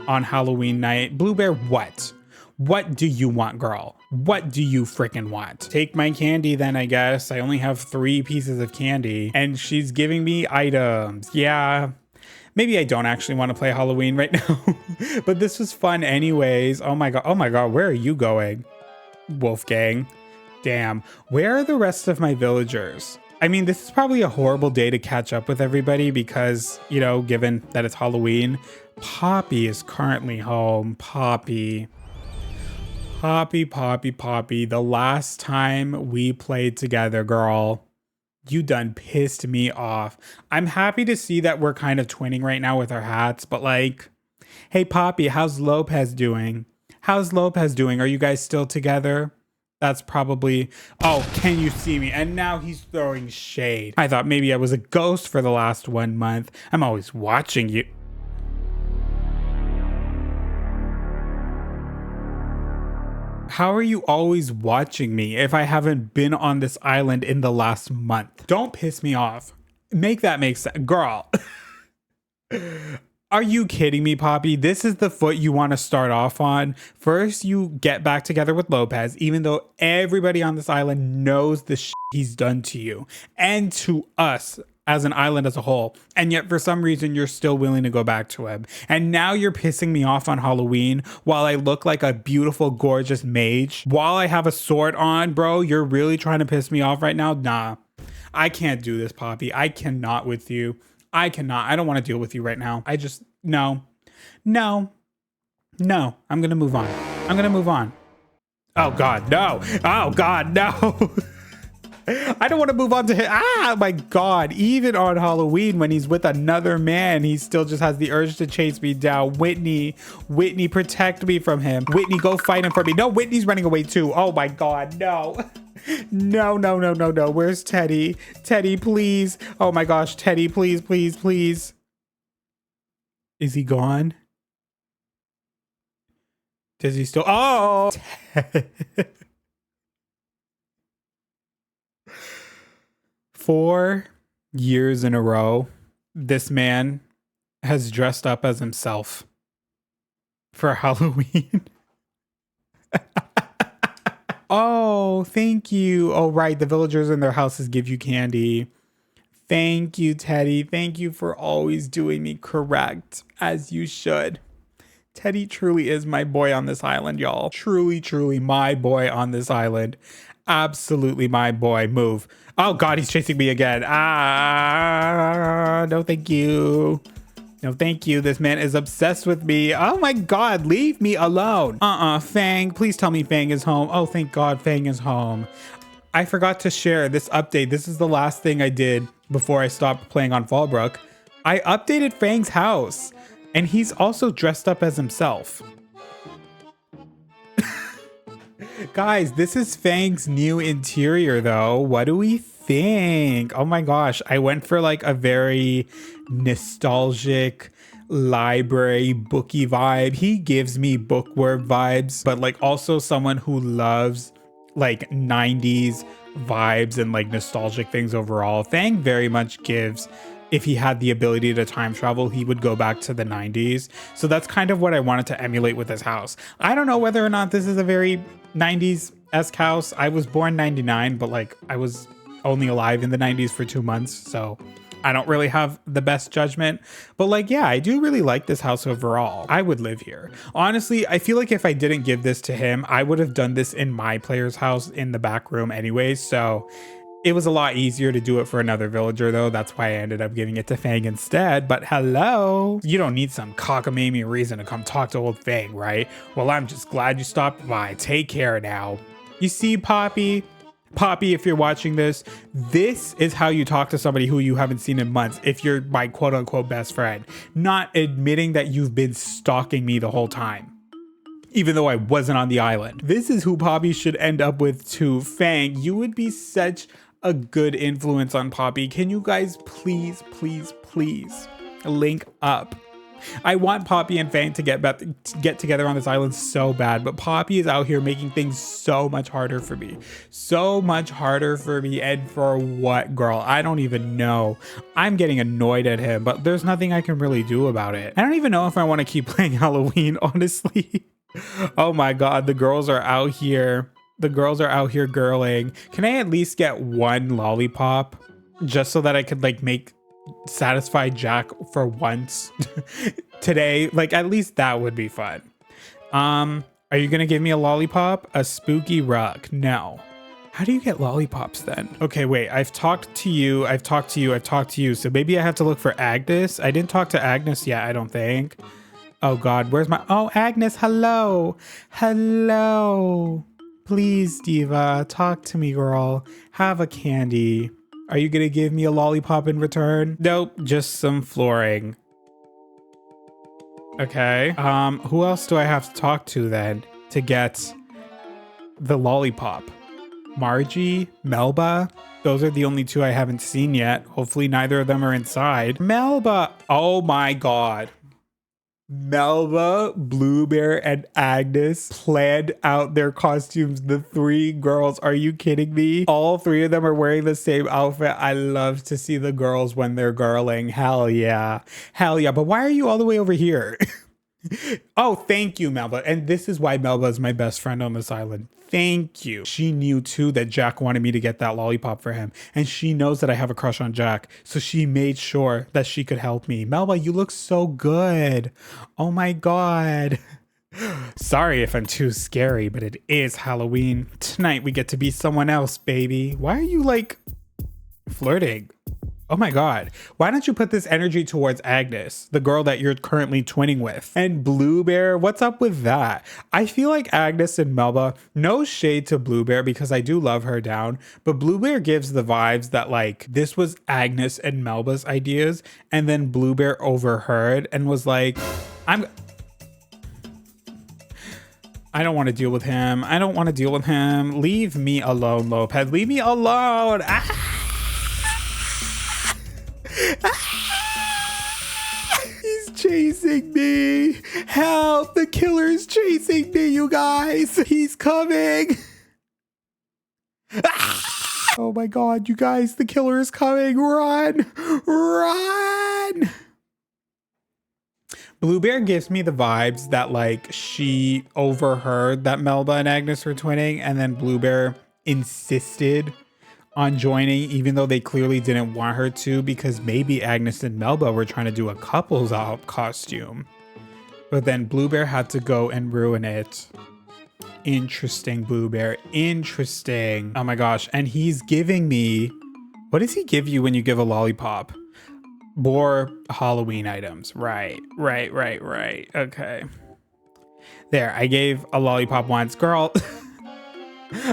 on Halloween night. Blue Bear, what? What do you want, girl? What do you freaking want? Take my candy then, I guess. I only have 3 pieces of candy and she's giving me items. Yeah, maybe I don't actually want to play Halloween right now, but this was fun anyways. Oh my God, where are you going? Wolfgang. Damn, where are the rest of my villagers? I mean, this is probably a horrible day to catch up with everybody because, you know, given that it's Halloween. Poppy is currently home. Poppy. The last time we played together, girl, you done pissed me off. I'm happy to see that we're kind of twinning right now with our hats, but like, hey, Poppy, how's Lopez doing? How's Lopez doing? Are you guys still together? That's probably... Oh, can you see me? And now he's throwing shade. I thought maybe I was a ghost for the last 1 month. I'm always watching you. How are you always watching me if I haven't been on this island in the last month? Don't piss me off. Make that make sense. Girl. Are you kidding me, Poppy? This is the foot you want to start off on. First, you get back together with Lopez, even though everybody on this island knows the shit he's done to you and to us as an island as a whole. And yet for some reason, you're still willing to go back to him. And now you're pissing me off on Halloween while I look like a beautiful, gorgeous mage. While I have a sword on, bro, you're really trying to piss me off right now? Nah, I can't do this, Poppy. I cannot with you. I cannot. I don't want to deal with you right now. I just, no. I'm going to move on. I'm going to move on. Oh God, no. Oh God, no. I don't want to move on to him. Ah, my God. Even on Halloween, when he's with another man, he still just has the urge to chase me down. Whitney, protect me from him. Whitney, go fight him for me. No, Whitney's running away too. Oh my God, no. No. Where's Teddy? Teddy, please. Oh my gosh, Teddy, please. Is he gone? Does he still? Oh! 4 years in a row, this man has dressed up as himself for Halloween. Oh, thank you. Oh, right. The villagers in their houses give you candy. Thank you, Teddy. Thank you for always doing me correct, as you should. Teddy truly is my boy on this island, y'all. Truly my boy on this island. Absolutely my boy. Move. Oh God, he's chasing me again. No, thank you. No, thank you. This man is obsessed with me. Oh my God, leave me alone. Fang, please tell me Fang is home. Oh, thank God Fang is home. I forgot to share this update. This is the last thing I did before I stopped playing on Fallbrook. I updated Fang's house and he's also dressed up as himself. Guys, this is Fang's new interior though. What do we think? Oh my gosh, I went for like a very nostalgic library booky vibe. He gives me bookworm vibes, but like also someone who loves like 90s vibes and like nostalgic things overall. Fang very much gives, if he had the ability to time travel, he would go back to the 90s. So that's kind of what I wanted to emulate with his house. I don't know whether or not this is a very 90s-esque house. I was born 99, but like I was only alive in the 90s for 2 months. So I don't really have the best judgment, but like, yeah, I do really like this house overall. I would live here. Honestly, I feel like if I didn't give this to him, I would have done this in my player's house in the back room anyways. So it was a lot easier to do it for another villager though. That's why I ended up giving it to Fang instead. But hello, you don't need some cockamamie reason to come talk to old Fang, right? Well, I'm just glad you stopped by. Take care now. You see, Poppy, if you're watching this, this is how you talk to somebody who you haven't seen in months. If you're my quote unquote best friend, not admitting that you've been stalking me the whole time, even though I wasn't on the island. This is who Poppy should end up with too. Fang, you would be such a good influence on Poppy. Can you guys please link up? I want Poppy and Fang to get together on this island so bad, but Poppy is out here making things so much harder for me. So much harder for me, and for what, girl? I don't even know. I'm getting annoyed at him, but there's nothing I can really do about it. I don't even know if I want to keep playing Halloween, honestly. Oh my God, the girls are out here. The girls are out here girling. Can I at least get one lollipop just so that I could like satisfy Jack for once today? Like at least that would be fun. Are you gonna give me a lollipop? A spooky rug? No. How do you get lollipops then? Okay, wait, I've talked to you. So maybe I have to look for Agnes. I didn't talk to Agnes yet, I don't think. Oh God, where's my, oh, Agnes, hello. Please, Diva, talk to me, girl. Have a candy. Are you gonna give me a lollipop in return? Nope, just some flooring. Okay, who else do I have to talk to then to get the lollipop? Margie, Melba? Those are the only two I haven't seen yet. Hopefully neither of them are inside. Melba! Oh my God. Melba, Bluebear, and Agnes planned out their costumes. The three girls. Are you kidding me? All three of them are wearing the same outfit. I love to see the girls when they're girling. Hell yeah. Hell yeah. But why are you all the way over here? Oh, thank you, Melba. And this is why Melba is my best friend on this island. Thank you. She knew too that Jack wanted me to get that lollipop for him. And she knows that I have a crush on Jack. So she made sure that she could help me. Melba, you look so good. Oh my God. Sorry if I'm too scary, but it is Halloween. Tonight we get to be someone else, baby. Why are you like flirting? Oh my God. Why don't you put this energy towards Agnes, the girl that you're currently twinning with? And Bluebear, what's up with that? I feel like Agnes and Melba, no shade to Bluebear because I do love her down, but Bluebear gives the vibes that like this was Agnes and Melba's ideas, and then Bluebear overheard and was like, I don't want to deal with him. I don't want to deal with him. Leave me alone, Lopez. Leave me alone. Ah! He's chasing me. Help, the killer's chasing me, you guys. He's coming. Oh my God, you guys, the killer is coming. Run, run. Bluebear gives me the vibes that like she overheard that Melba and Agnes were twinning, and then Bluebear insisted on joining, even though they clearly didn't want her to, because maybe Agnes and Melba were trying to do a couples out costume. But then Bluebear had to go and ruin it. Interesting, Bluebear. Interesting. Oh my gosh. And he's giving me... What does he give you when you give a lollipop? More Halloween items. Right. Okay. There, I gave a lollipop once. Girl...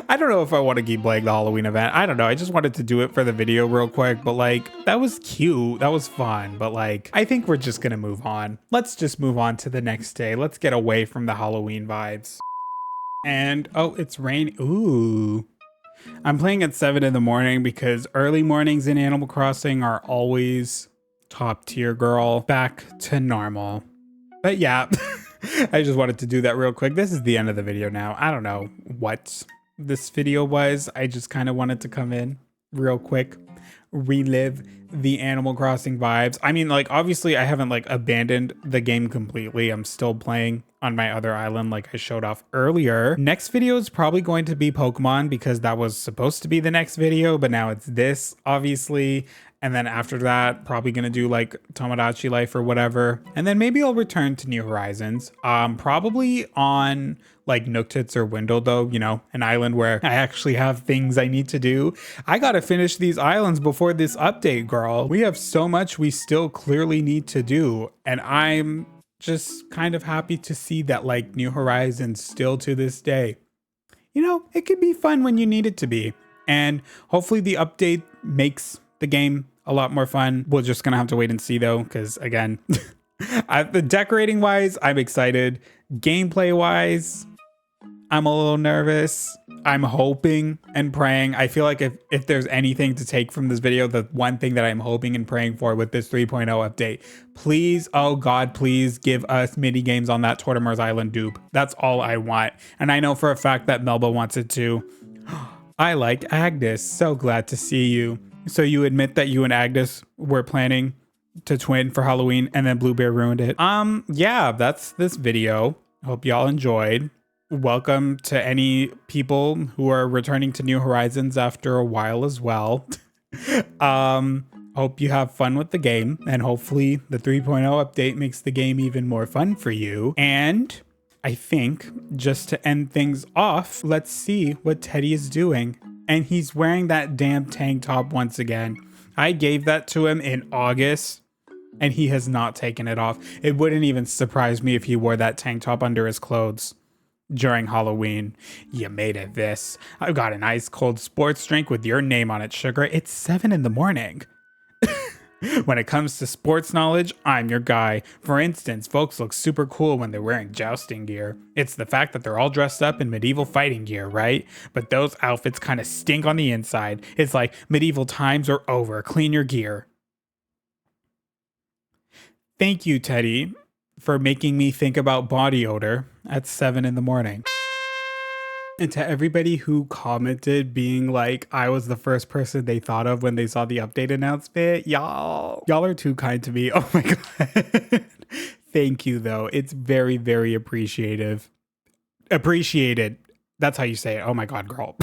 I don't know if I want to keep playing the Halloween event. I don't know. I just wanted to do it for the video real quick. But like, that was cute. That was fun. But like, I think we're just going to move on. Let's just move on to the next day. Let's get away from the Halloween vibes. And, oh, it's rain. Ooh. I'm playing at 7 in the morning because early mornings in Animal Crossing are always top tier, girl. Back to normal. But yeah, I just wanted to do that real quick. This is the end of the video now. I don't know what this video was. I just kind of wanted to come in real quick, relive the Animal Crossing vibes. I mean, like, obviously I haven't like abandoned the game completely. I'm still playing on my other island like I showed off earlier. Next video is probably going to be Pokemon because that was supposed to be the next video, but now it's this, obviously. And then after that, probably gonna do like Tomodachi Life or whatever. And then maybe I'll return to New Horizons. Probably on like Nooktits or Windle though, you know, an island where I actually have things I need to do. I gotta finish these islands before this update, girl. We have so much we still clearly need to do. And I'm just kind of happy to see that like New Horizons still to this day, you know, it can be fun when you need it to be. And hopefully the update makes the game a lot more fun. We're just gonna have to wait and see though, because again, the decorating wise, I'm excited. Gameplay wise, I'm a little nervous. I'm hoping and praying. I feel like if there's anything to take from this video, the one thing that I'm hoping and praying for with this 3.0 update, please, oh God, please give us mini games on that Tortimer's Island dupe. That's all I want. And I know for a fact that Melba wants it too. I like Agnes. So glad to see you. So you admit that you and Agnes were planning to twin for Halloween and then Bluebear ruined it. Yeah, that's this video. Hope y'all enjoyed. Welcome to any people who are returning to New Horizons after a while as well. Hope you have fun with the game, and hopefully the 3.0 update makes the game even more fun for you. And I think just to end things off, let's see what Teddy is doing. And he's wearing that damn tank top once again. I gave that to him in August and he has not taken it off. It wouldn't even surprise me if he wore that tank top under his clothes during Halloween. You made it this. I've got an ice cold sports drink with your name on it, sugar. It's 7 in the morning. When it comes to sports knowledge, I'm your guy. For instance, folks look super cool when they're wearing jousting gear. It's the fact that they're all dressed up in medieval fighting gear, right? But those outfits kind of stink on the inside. It's like medieval times are over. Clean your gear. Thank you, Teddy, for making me think about body odor at 7 in the morning. And to everybody who commented being like, I was the first person they thought of when they saw the update announcement, y'all are too kind to me. Oh my God. Thank you though. It's very, very appreciated. That's how you say it. Oh my God, girl.